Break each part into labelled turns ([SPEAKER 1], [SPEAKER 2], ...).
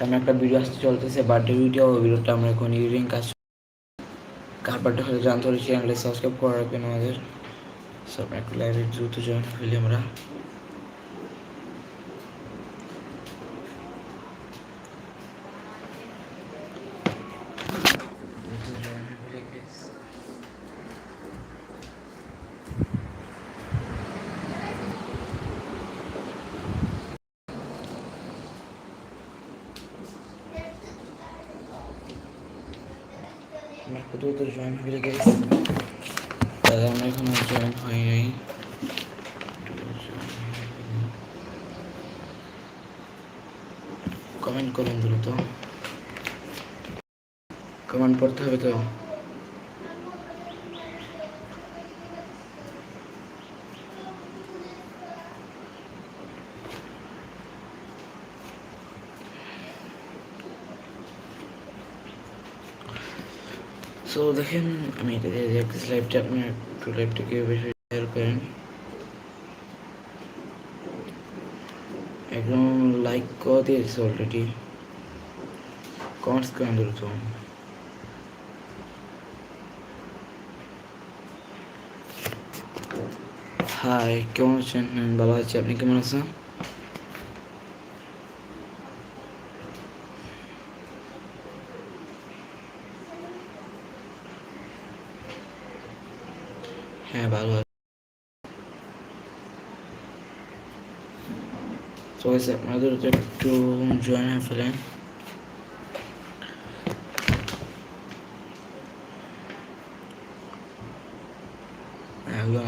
[SPEAKER 1] সামনে একটা ভিডিও আসতে চলতেছে, বার্থডে ভিডিও। ওই ভিডিওটা আমরা এখন এডিটিং কাজ, কার বার্থডে হলে জানতে হলে চ্যানেলে সাবস্ক্রাইব করে রাখবেন আমাদের। সব একটু লাইভে দ্রুত জয়েন ফেলি আমরা। আমার দ্রুত জয়েন হয়ে গেছে, তাহলে আমরা এখন জয়েন হই নাই। কমেন্ট করুন দ্রুত, কমেন্ট করতে হবে তো। সো দেখেন, আমি এটা দিয়ে দেখতেছি লাইভটা, আপনি একটু লাইভটাকে বেশি শেয়ার করেন, একদম লাইক করে দিয়েছে অলরেডি, কমেন্টস করেন দ্রুত। হাই, কেমন আছেন? ভালো আছি, আপনি কেমন আছেন? হ্যাঁ, ভালো আছি। তো আপনাদের একটু জয়েন হয়ে ফেলেন।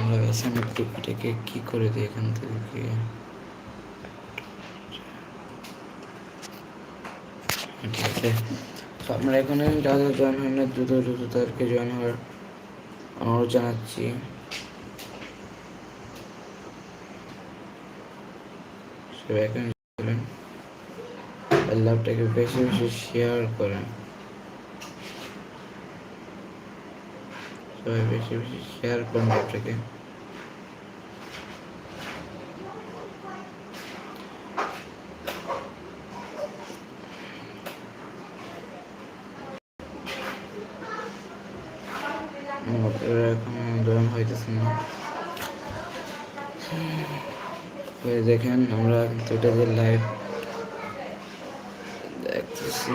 [SPEAKER 1] আমরা গেছি, আমি একটু এটাকে কি করে দিই এখান থেকে। ঠিক আছে, তো আপনারা এখানে যারা জয়েন হয় না, দ্রুত দ্রুত তাদেরকে জয়েন হওয়ার অনুরোধ জানাচ্ছি। সবাই এখানে লাইভটাকে বেশি বেশি শেয়ার করেন, সবাই বেশি বেশি শেয়ার করেন লাইভটাকে। এখন জয়েন হইতেছে না, দেখেন আমরা কিন্তু এটা যে লাইভ দেখতেছি,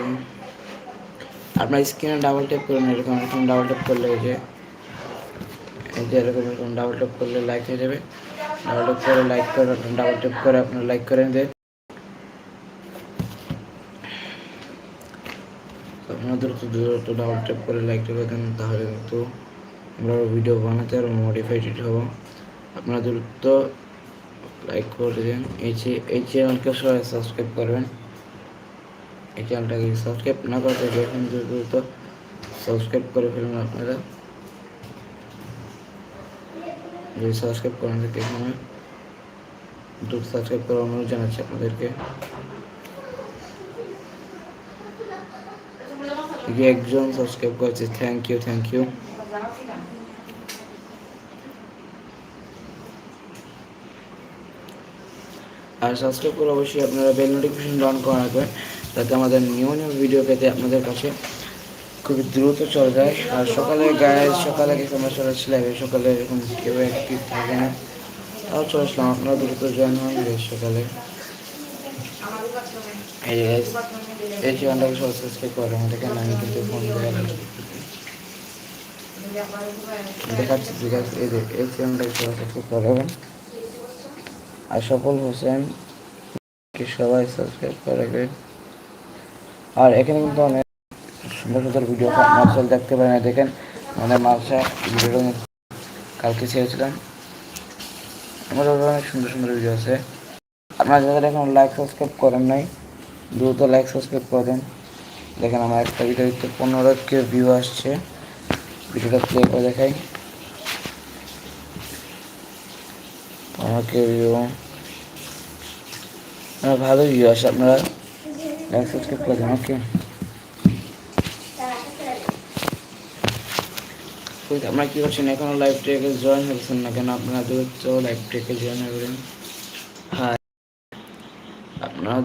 [SPEAKER 1] আপনার স্ক্রিনে ডাবল ট্যাপ করুন, এরকম এরকম ডাবল ট্যাপ করলে যে এই যে এরকম এরকম ডাবল ট্যাপ করলে লাইক হয়ে যাবে। ডাবল ট্যাপ করে লাইক করে, ডাবল ট্যাপ করে আপনার লাইক করেন যে আপনারা দ্রুত দ্রুত ডাবল ট্যাপ করে লাইকটা করে দেন, তাহলে কিন্তু আমরা ভিডিও বানাতে আরও মোটিভেটেড হব। আপনারা দ্রুত লাইক করে দেন, এই চ্যানেলকে সবাই সাবস্ক্রাইব করবেন। এই চ্যানেলটাকে সাবস্ক্রাইব না করতে এখন দ্রুত সাবস্ক্রাইব করে ফেলুন। আপনারা যদি সাবস্ক্রাইব করেন থাকে এখানে দ্রুত সাবস্ক্রাইব করার অনুরোধ জানাচ্ছি আপনাদেরকে। একজন সাবস্ক্রাইব করেছে, থ্যাংক ইউ থ্যাংক ইউ। আর সাবস্ক্রাইব করে অবশ্যই আপনারা বেল নোটিফিকেশন অন করে রাখবেন, যাতে আমাদের নিউ নিউ ভিডিও পেতে আপনাদের কাছে খুবই দ্রুত চলে যায়। আর সকালে সকালে গেছে আমরা চলে আসলাম, সকালে এরকম কেউ অ্যাক্টিভ থাকে না, তাও চলে আসলাম। আপনারা দ্রুত জয়েন হন সকালে। এই চ্যানেলটাকে সবাই সাবস্ক্রাইব করে দেখেন, আমি কিন্তু ফোন দেখাচ্ছি, ঠিক আছে? এই চ্যানেলটাকে সবাই সাবস্ক্রাইব করবেন। আর সফল হোসেন কে সবাই সাবস্ক্রাইব করে রাখবেন। আর এখানে কিন্তু অনেক সুন্দর সুন্দর ভিডিও মার্শাল দেখতে পারেন, দেখেন আমাদের মার্শাল ভিডিও কালকে ছেড়েছিলাম, আমাদের অনেক সুন্দর সুন্দর ভিডিও আছে। আপনারা যাদের এখন লাইক সাবস্ক্রাইব করেন নাই, দ্রুত লাইক সাবস্ক্রাইব করে দেন। দেখেন আমার একটা ভিডিওতে 15 ভিউ আসছে, ভিডিওটা প্লে করে দেখাই। আমাকে ভিউ ভালো ভিউ আসে, আপনারা লাইক সাবস্ক্রাইব করে দেন। ওকে, আপনারা কী করছেন? এখনও লাইভ ট্রেকে জয়েন হয়েছেন না কেন? আপনারা দ্রুত লাইভ ট্রেকে জয়েন হবেন। হ্যাঁ, আপনারা